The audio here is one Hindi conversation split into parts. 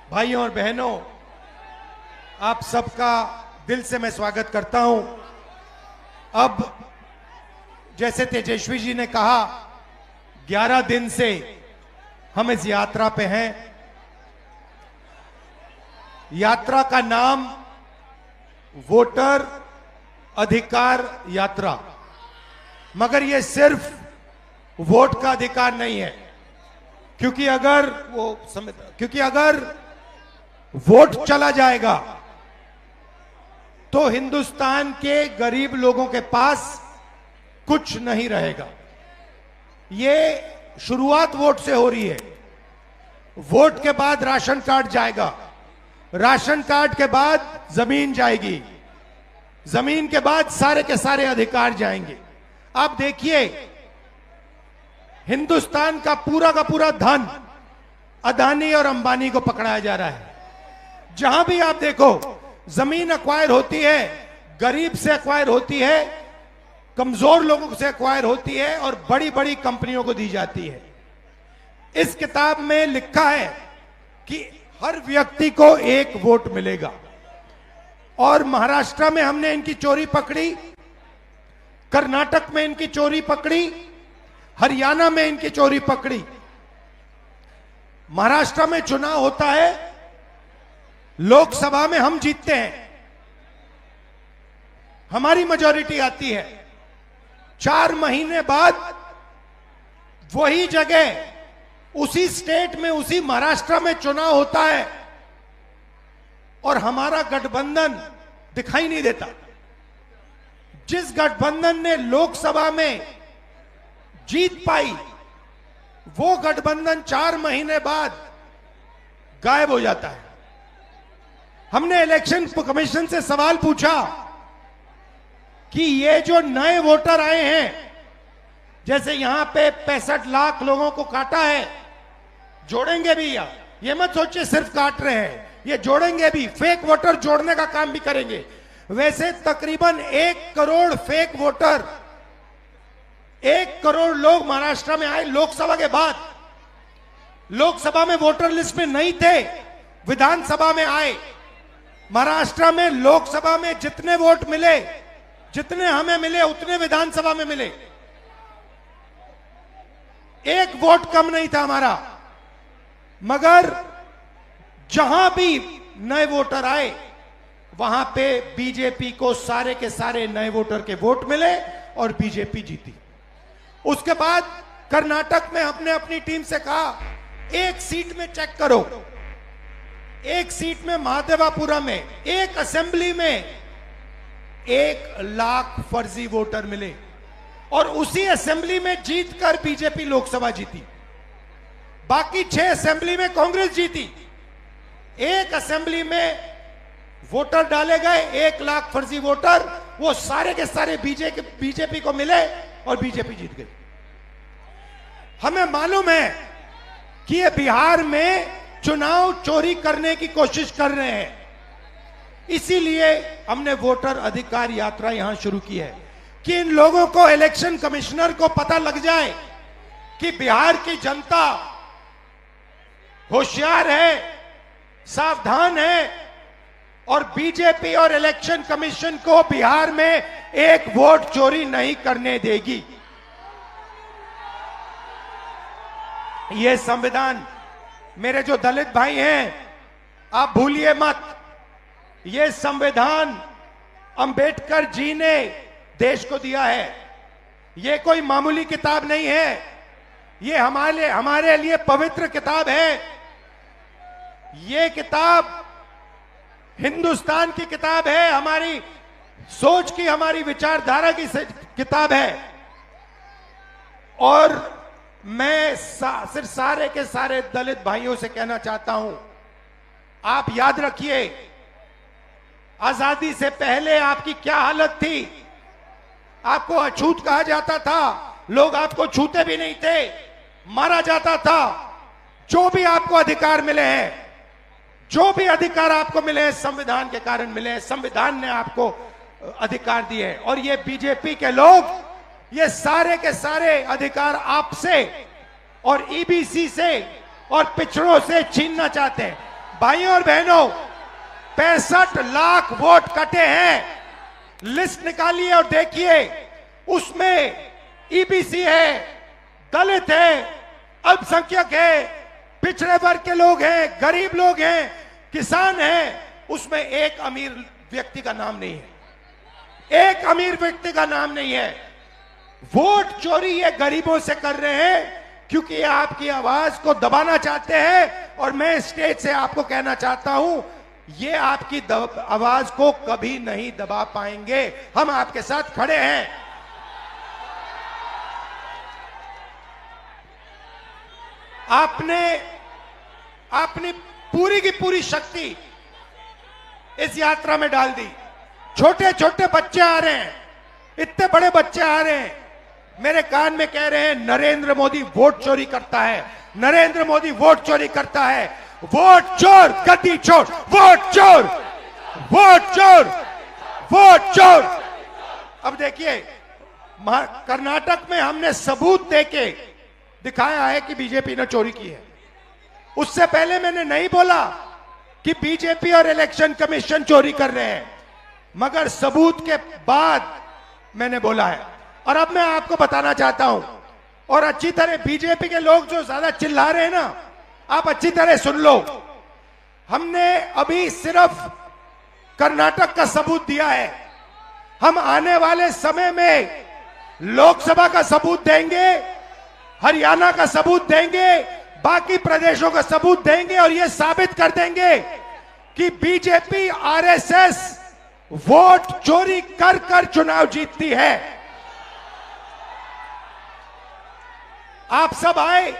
भाइयों और बहनों, आप सबका दिल से मैं स्वागत करता हूं। अब जैसे तेजस्वी जी ने कहा, 11 दिन से हम इस यात्रा पे हैं। यात्रा का नाम वोटर अधिकार यात्रा, मगर यह सिर्फ वोट का अधिकार नहीं है, क्योंकि अगर वोट चला जाएगा तो हिंदुस्तान के गरीब लोगों के पास कुछ नहीं रहेगा। ये शुरुआत वोट से हो रही है। वोट के बाद राशन कार्ड जाएगा, राशन कार्ड के बाद जमीन जाएगी, जमीन के बाद सारे के सारे अधिकार जाएंगे। आप देखिए, हिंदुस्तान का पूरा धन अदानी और अंबानी को पकड़ाया जा रहा है। जहां भी आप देखो, जमीन एक्वायर होती है, गरीब से एक्वायर होती है, कमजोर लोगों से एक्वायर होती है और बड़ी बड़ी कंपनियों को दी जाती है। इस किताब में लिखा है कि हर व्यक्ति को एक वोट मिलेगा। और महाराष्ट्र में हमने इनकी चोरी पकड़ी, कर्नाटक में इनकी चोरी पकड़ी, हरियाणा में इनकी चोरी पकड़ी। महाराष्ट्र में चुनाव होता है, लोकसभा में हम जीतते हैं, हमारी मेजॉरिटी आती है। 4 महीने बाद वही जगह, उसी स्टेट में, उसी महाराष्ट्र में चुनाव होता है और हमारा गठबंधन दिखाई नहीं देता। जिस गठबंधन ने लोकसभा में जीत पाई, वो गठबंधन 4 महीने बाद गायब हो जाता है। हमने इलेक्शन कमीशन से सवाल पूछा कि ये जो नए वोटर आए हैं, जैसे यहां पे 65 लाख लोगों को काटा है, जोड़ेंगे भी या ये मत सोचिए सिर्फ काट रहे हैं, ये जोड़ेंगे भी, फेक वोटर जोड़ने का काम भी करेंगे। वैसे तकरीबन 1 करोड़ फेक वोटर, 1 करोड़ लोग महाराष्ट्र में आए लोकसभा के बाद। लोकसभा में वोटर लिस्ट में नहीं थे, विधानसभा में आए। महाराष्ट्र में लोकसभा में जितने वोट मिले, जितने हमें मिले, उतने विधानसभा में मिले। 1 वोट कम नहीं था हमारा। मगर जहां भी नए वोटर आए, वहां पे बीजेपी को सारे के सारे नए वोटर के वोट मिले और बीजेपी जीती। उसके बाद कर्नाटक में हमने अपनी टीम से कहा, 1 सीट में चेक करो, 1 सीट में महादेवापुरा में, 1 असेंबली में 1 लाख फर्जी वोटर मिले और उसी असेंबली में जीतकर बीजेपी लोकसभा जीती। बाकी 6 असेंबली में कांग्रेस जीती। 1 असेंबली में वोटर डाले गए, 1 लाख फर्जी वोटर, वो सारे के सारे बीजेपी को मिले और बीजेपी जीत गई। हमें मालूम है कि ये बिहार में चुनाव चोरी करने की कोशिश कर रहे हैं, इसीलिए हमने वोटर अधिकार यात्रा यहां शुरू की है कि इन लोगों को, इलेक्शन कमिश्नर को पता लग जाए कि बिहार की जनता होशियार है, सावधान है और बीजेपी और इलेक्शन कमीशन को बिहार में 1 वोट चोरी नहीं करने देगी। ये संविधान, मेरे जो दलित भाई हैं, आप भूलिए मत, ये संविधान अंबेडकर जी ने देश को दिया है। ये कोई मामूली किताब नहीं है, ये हमारे लिए पवित्र किताब है। ये किताब हिंदुस्तान की किताब है, हमारी सोच की, हमारी विचारधारा की किताब है। और मैं सिर्फ सारे के सारे दलित भाइयों से कहना चाहता हूं, आप याद रखिए, आजादी से पहले आपकी क्या हालत थी। आपको अछूत कहा जाता था, लोग आपको छूते भी नहीं थे, मारा जाता था। जो भी आपको अधिकार मिले हैं, जो भी अधिकार आपको मिले हैं, संविधान के कारण मिले हैं। संविधान ने आपको अधिकार दिए हैं और ये बीजेपी के लोग ये सारे के सारे अधिकार आपसे और ईबीसी से और पिछड़ों से छीनना चाहते हैं। भाइयों और बहनों, 65 लाख वोट कटे हैं। लिस्ट निकालिए और देखिए, उसमें ईबीसी है, दलित है, अल्पसंख्यक है, पिछड़े वर्ग के लोग हैं, गरीब लोग हैं, किसान हैं। उसमें एक अमीर व्यक्ति का नाम नहीं है, एक अमीर व्यक्ति का नाम नहीं है। वोट चोरी ये गरीबों से कर रहे हैं क्योंकि ये आपकी आवाज को दबाना चाहते हैं। और मैं स्टेज से आपको कहना चाहता हूं, ये आपकी आवाज को कभी नहीं दबा पाएंगे। हम आपके साथ खड़े हैं। आपने अपनी पूरी की पूरी शक्ति इस यात्रा में डाल दी। छोटे छोटे बच्चे आ रहे हैं, इतने बड़े बच्चे आ रहे हैं, मेरे कान में कह रहे हैं नरेंद्र मोदी वोट चोरी करता है, नरेंद्र मोदी वोट चोरी करता है। वोट चोर, गद्दी चोर, वोट चोर, वोट चोर, वोट चोर। अब देखिए, कर्नाटक में हमने सबूत देके दिखाया है कि बीजेपी ने चोरी की है। उससे पहले मैंने नहीं बोला कि बीजेपी और इलेक्शन कमीशन चोरी कर रहे हैं, मगर सबूत के बाद मैंने बोला है। और अब मैं आपको बताना चाहता हूं, और अच्छी तरह बीजेपी के लोग जो ज्यादा चिल्ला रहे हैं ना, आप अच्छी तरह सुन लो। हमने अभी सिर्फ कर्नाटक का सबूत दिया है, हम आने वाले समय में लोकसभा का सबूत देंगे, हरियाणा का सबूत देंगे, बाकी प्रदेशों का सबूत देंगे और यह साबित कर देंगे कि बीजेपी आरएसएस वोट चोरी कर कर चुनाव जीतती है। आप सब आए,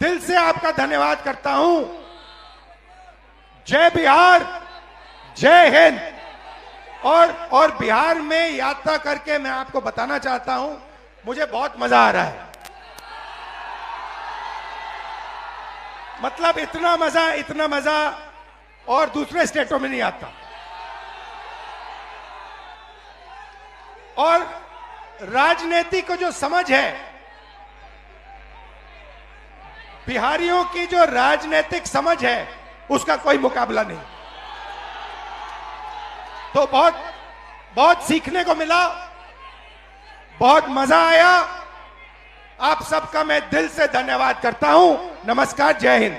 दिल से आपका धन्यवाद करता हूं। जय बिहार, जय हिंद। और बिहार में यात्रा करके मैं आपको बताना चाहता हूं, मुझे बहुत मजा आ रहा है। मतलब इतना मजा और दूसरे स्टेटों में नहीं आता। और राजनीति को जो समझ है, बिहारियों की जो राजनीतिक समझ है, उसका कोई मुकाबला नहीं। तो बहुत सीखने को मिला, बहुत मजा आया। आप सबका मैं दिल से धन्यवाद करता हूं। नमस्कार, जय हिंद।